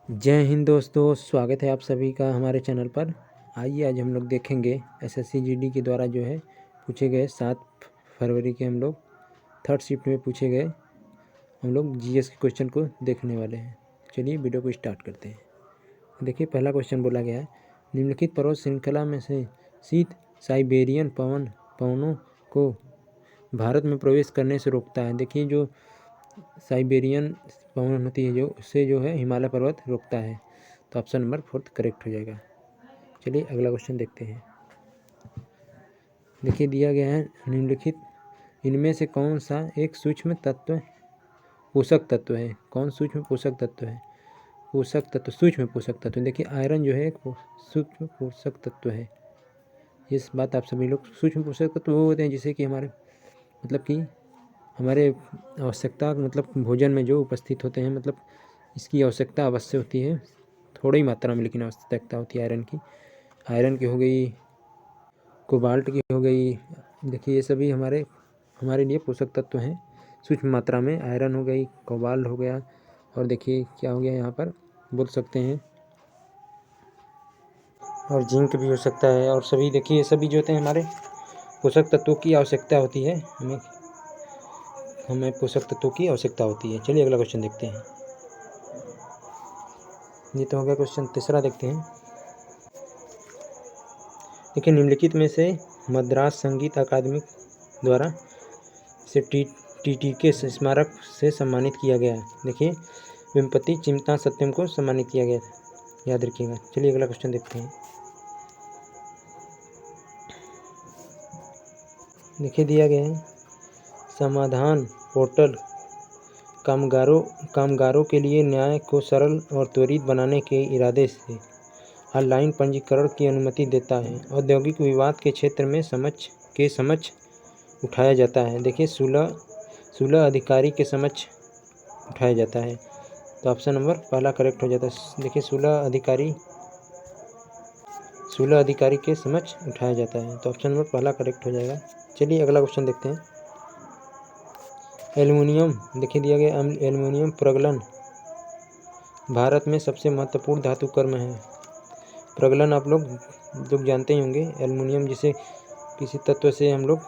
जय हिंद दोस्तों, स्वागत है आप सभी का हमारे चैनल पर। आइए आज हम लोग देखेंगे एसएससी जीडी के द्वारा जो है पूछे गए 7 फरवरी के हम लोग थर्ड शिफ्ट में पूछे गए हम लोग जीएस के क्वेश्चन को देखने वाले हैं। चलिए वीडियो को स्टार्ट करते हैं। देखिए पहला क्वेश्चन बोला गया है, निम्नलिखित पर्वत श्रृंखला में से शीत साइबेरियन पवनों को भारत में प्रवेश करने से रोकता है। देखिए जो साइबेरियन पवन होती है जो उससे जो है हिमालय पर्वत रोकता है, तो ऑप्शन नंबर 4 करेक्ट हो जाएगा। चलिए अगला क्वेश्चन देखते हैं। देखिए दिया गया है, निम्नलिखित इनमें से कौन सा एक सूक्ष्म तत्व पोषक तत्व है। कौन सूक्ष्म पोषक तत्व है? सूक्ष्म पोषक तत्व। देखिए आयरन जो है एक सूक्ष्म पोषक तत्व है। इस बात आप सभी लोग, सूक्ष्म पोषक तत्व वो होते हैं जिसे कि हमारे आवश्यकता भोजन में जो उपस्थित होते हैं, इसकी आवश्यकता अवश्य होती है, थोड़ी मात्रा में लेकिन आवश्यकता होती है आयरन की हो गई, कोबाल्ट की हो गई। देखिए ये सभी हमारे लिए पोषक तत्व हैं सूक्ष्म मात्रा में। आयरन हो गई, कोबाल्ट हो गया, और देखिए क्या हो गया यहाँ पर बोल सकते हैं, और जिंक भी हो सकता है। और सभी देखिए ये सभी जो होते हैं हमारे पोषक तत्वों की आवश्यकता होती है, हमें पोषक तत्वों की आवश्यकता होती है। चलिए अगला क्वेश्चन देखते हैं। ये तो हो गया क्वेश्चन। तीसरा देखते हैं। देखिए निम्नलिखित में से मद्रास संगीत अकादमी द्वारा से टीटी के स्मारक से सम्मानित किया गया है। देखिए वेम्पति चिंता सत्यम को सम्मानित किया गया था, याद रखिएगा। चलिए अगला क्वेश्चन देखते हैं। देखिए दिया गया है, समाधान पोर्टल कामगारों के लिए न्याय को सरल और त्वरित बनाने के इरादे से ऑनलाइन पंजीकरण की अनुमति देता है। औद्योगिक विवाद के क्षेत्र में समक्ष उठाया जाता है। देखिए 16 अधिकारी के समक्ष उठाया जाता है, तो ऑप्शन नंबर पहला करेक्ट हो जाता है। देखिए 16 अधिकारी के समक्ष उठाया जाता है, तो ऑप्शन नंबर पहला करेक्ट हो जाएगा। चलिए अगला क्वेश्चन देखते हैं। एल्युमिनियम, देखिए दिया गया एल्युमिनियम प्रगलन भारत में सबसे महत्वपूर्ण धातु कर्म है। प्रगलन आप लोग जानते ही होंगे, एल्युमिनियम जिसे किसी तत्व से हम लोग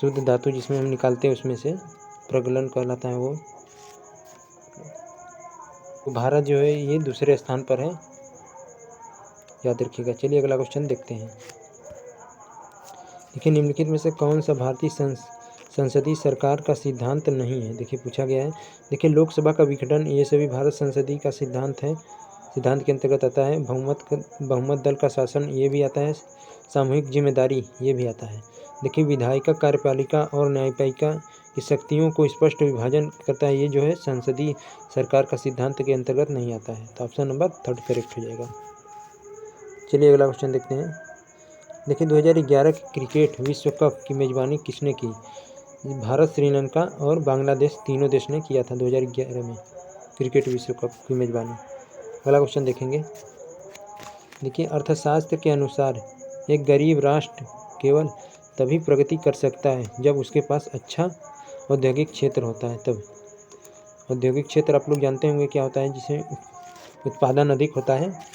शुद्ध धातु जिसमें हम निकालते हैं उसमें से प्रगलन कहलाता है वो। तो भारत जो है ये दूसरे स्थान पर है, याद रखिएगा। चलिए अगला क्वेश्चन देखते हैं। देखिए निम्नलिखित में से कौन सा भारतीय संसदीय सरकार का सिद्धांत नहीं है। देखिए पूछा गया है। देखिए लोकसभा का विघटन ये सभी भारत संसदीय का सिद्धांत है, सिद्धांत के अंतर्गत आता है। बहुमत दल का शासन ये भी आता है। सामूहिक जिम्मेदारी ये भी आता है। देखिए विधायिका कार्यपालिका और न्यायपालिका की शक्तियों को स्पष्ट विभाजन करता है, ये जो है संसदीय सरकार का सिद्धांत के अंतर्गत नहीं आता है, तो ऑप्शन नंबर 3 करेक्ट हो जाएगा। चलिए अगला क्वेश्चन देखते हैं। देखिए 2011 के क्रिकेट विश्व कप की मेज़बानी किसने की? भारत, श्रीलंका और बांग्लादेश तीनों देश ने किया था 2011 में क्रिकेट विश्व कप की मेज़बानी। अगला क्वेश्चन देखेंगे। देखिए अर्थशास्त्र के अनुसार एक गरीब राष्ट्र केवल तभी प्रगति कर सकता है जब उसके पास अच्छा औद्योगिक क्षेत्र होता है। तब औद्योगिक क्षेत्र आप लोग जानते होंगे क्या होता है, जिसे उत्पादन अधिक होता है।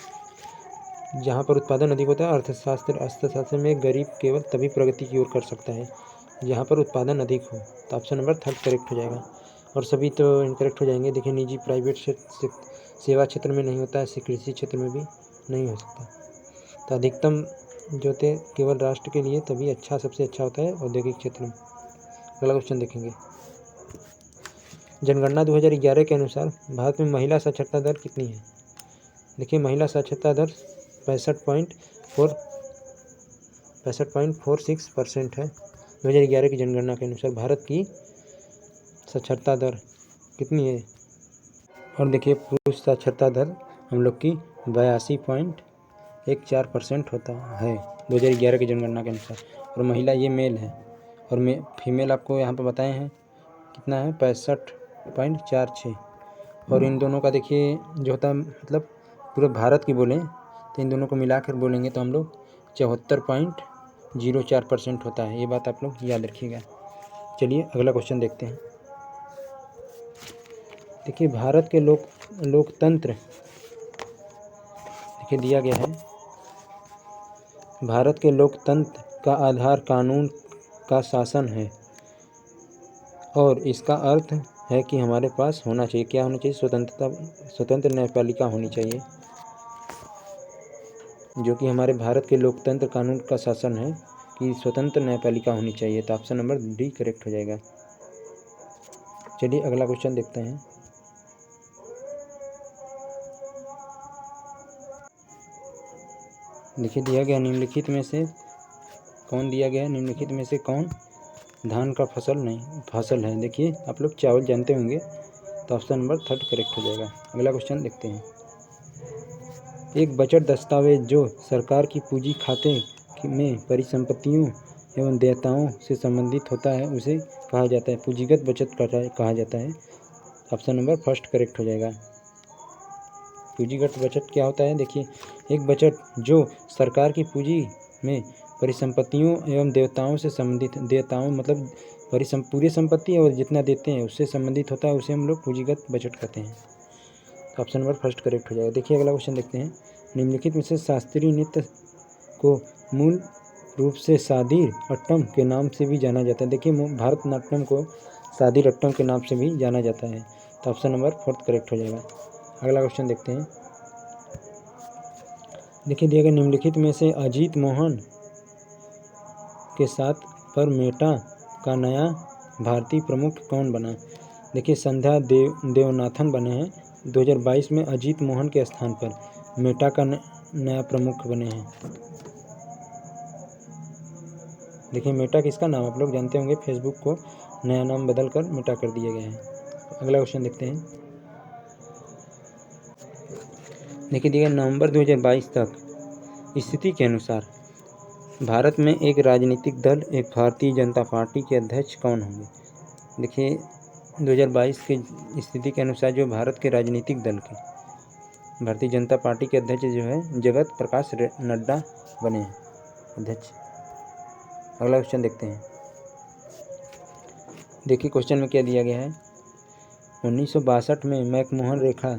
जहाँ पर उत्पादन अधिक होता है अर्थशास्त्र में गरीब केवल तभी प्रगति की ओर कर सकता है जहाँ पर उत्पादन अधिक हो, तो ऑप्शन नंबर 3 करेक्ट हो जाएगा। और सभी तो इनकरेक्ट हो जाएंगे। देखिए निजी प्राइवेट सेवा क्षेत्र में नहीं होता है, कृषि क्षेत्र में भी नहीं हो सकता। तो अधिकतम जो होते केवल राष्ट्र के लिए तभी सबसे अच्छा होता है औद्योगिक क्षेत्र में। अगला क्वेश्चन देखेंगे। जनगणना 2011 के अनुसार भारत में महिला साक्षरता दर कितनी है? देखिए महिला साक्षरता दर 65.46% है। 2011 की जनगणना के अनुसार भारत की साक्षरता दर कितनी है? और देखिए पुरुष साक्षरता दर हम लोग की 82.14% होता है 2011 की जनगणना के अनुसार। और महिला ये मेल है, और फीमेल आपको यहाँ पर बताए हैं कितना है, 65.46। और इन दोनों का देखिए जो होता है पूरे भारत की बोलें तो इन दोनों को मिलाकर बोलेंगे तो हम लोग 74.04% होता है। ये बात आप लोग याद रखिएगा। चलिए अगला क्वेश्चन देखते हैं। देखिए भारत के लोकतंत्र देखिए दिया गया है, भारत के लोकतंत्र का आधार कानून का शासन है और इसका अर्थ है कि हमारे पास होना चाहिए, क्या होना चाहिए, स्वतंत्र न्यायपालिका होनी चाहिए, जो कि हमारे भारत के लोकतंत्र कानून का शासन है कि स्वतंत्र न्यायपालिका होनी चाहिए। तो ऑप्शन नंबर डी करेक्ट हो जाएगा। चलिए अगला क्वेश्चन देखते हैं। देखिए दिया गया निम्नलिखित में से कौन धान का फसल है। देखिए आप लोग चावल जानते होंगे, तो ऑप्शन नंबर थर्ड करेक्ट हो जाएगा। अगला क्वेश्चन देखते हैं। एक बजट दस्तावेज जो सरकार की पूंजी खाते में परिसंपत्तियों एवं देयताओं से संबंधित होता है उसे कहा जाता है, पूंजीगत बजट कहा जाता है। ऑप्शन नंबर फर्स्ट करेक्ट हो जाएगा। पूंजीगत बजट क्या होता है? देखिए एक बजट जो सरकार की पूंजी में परिसंपत्तियों एवं देयताओं से संबंधित, देयताओं मतलब पूरी संपत्ति और जितना देते हैं उससे संबंधित होता है, उसे हम लोग पूंजीगत बजट कहते हैं। ऑप्शन नंबर फर्स्ट करेक्ट हो जाएगा। देखिए अगला क्वेश्चन देखते हैं। निम्नलिखित में से शास्त्रीय नृत्य को मूल रूप से सादी अट्टम के नाम से भी जाना जाता है। देखिए भारतनाट्यम को सादी अट्टम के नाम से भी जाना जाता है। तो ऑप्शन नंबर फोर्थ करेक्ट हो जाएगा। अगला क्वेश्चन देखते हैं। देखिए दिया गया निम्नलिखित में से अजीत मोहन के साथ पर मेटा का नया भारतीय प्रमुख कौन बना? देखिए संध्या देवनाथन बने हैं 2022 में अजीत मोहन के स्थान पर मेटा का नया प्रमुख बने हैं। देखिए मेटा किसका नाम आप लोग जानते होंगे, फेसबुक को नया नाम बदल कर मेटा कर दिया गया है। अगला क्वेश्चन देखते हैं। देखिए दिया नवंबर 2022 तक स्थिति के अनुसार भारत में एक राजनीतिक दल एक भारतीय जनता पार्टी के अध्यक्ष कौन होंगे? देखिए 2022 की स्थिति के अनुसार जो भारत के राजनीतिक दल के भारतीय जनता पार्टी के अध्यक्ष जो है जगत प्रकाश नड्डा बने हैं अध्यक्ष। अगला क्वेश्चन देखते हैं। देखिए क्वेश्चन में क्या दिया गया है। 1962 में मैकमोहन रेखा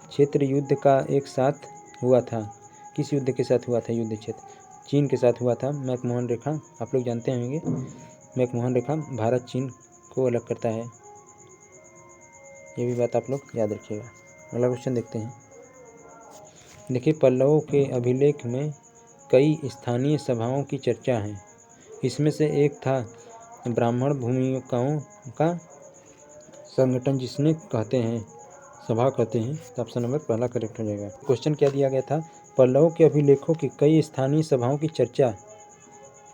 क्षेत्र युद्ध का एक साथ हुआ था। किस युद्ध के साथ हुआ था? युद्ध क्षेत्र चीन के साथ हुआ था। मैकमोहन रेखा आप लोग जानते होंगे, मैकमोहन रेखा भारत चीन को अलग करता है, ये भी बात आप लोग याद रखिएगा। अगला क्वेश्चन देखते हैं। देखिए पल्लवों के अभिलेख में कई स्थानीय सभाओं की चर्चा है, इसमें से एक था ब्राह्मण भूमिकाओं का संगठन जिसने कहते हैं सभा कहते हैं। तो ऑप्शन नंबर पहला करेक्ट हो जाएगा। क्वेश्चन क्या दिया गया था? पल्लवों के अभिलेखों की कई स्थानीय सभाओं की चर्चा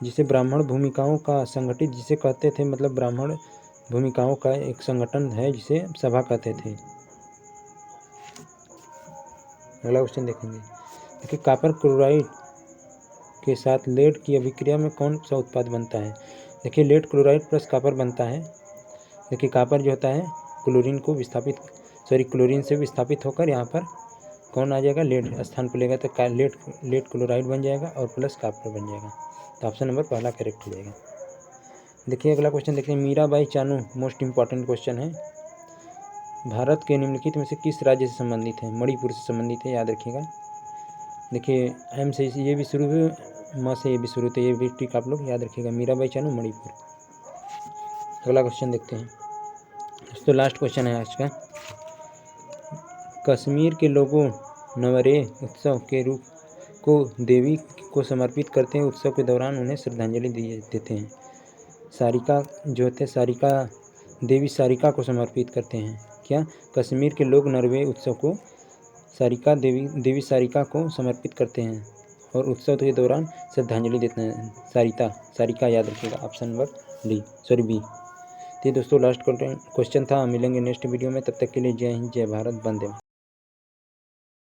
जिसे ब्राह्मण भूमिकाओं का संगठित जिसे कहते थे, मतलब ब्राह्मण भूमिकाओं का एक संगठन है जिसे सभा कहते थे। अगला क्वेश्चन देखेंगे। देखिए कॉपर क्लोराइड के साथ लेड की अभिक्रिया में कौन सा उत्पाद बनता है? देखिए लेड क्लोराइड प्लस कॉपर बनता है। देखिए कॉपर जो होता है क्लोरीन से विस्थापित होकर यहाँ पर कौन आ जाएगा? लेड स्थान पर लेगा, तो लेड क्लोराइड बन जाएगा और प्लस कॉपर बन जाएगा। तो ऑप्शन नंबर पहला करेक्ट हो जाएगा। देखिए अगला क्वेश्चन देखते हैं। Mirabai Chanu most important question है। भारत के निम्नलिखित में से किस राज्य से संबंधित है? मणिपुर से संबंधित है, याद रखिएगा। देखिए एम से ये भी शुरू हुए, म से ये भी शुरू थे, ये भी ट्रिक आप लोग याद रखिएगा। मीराबाई चानू मणिपुर। अगला क्वेश्चन देखते हैं। तो लास्ट क्वेश्चन है आज का। कश्मीर के लोगों नवरेह उत्सव के रूप को देवी को समर्पित करते हैं। उत्सव के दौरान उन्हें श्रद्धांजलि देते हैं। सारिका जो थे देवी सारिका को समर्पित करते हैं। क्या? कश्मीर के लोग नरवेह उत्सव को देवी सारिका को समर्पित करते हैं और उत्सव के दौरान श्रद्धांजलि देते हैं। सारिका याद रखिएगा। Option number B. तो दोस्तों लास्ट क्वेश्चन था। मिलेंगे नेक्स्ट वीडियो में, तब तक के लिए जय हिंद, जय भारत, वंदे मातरम।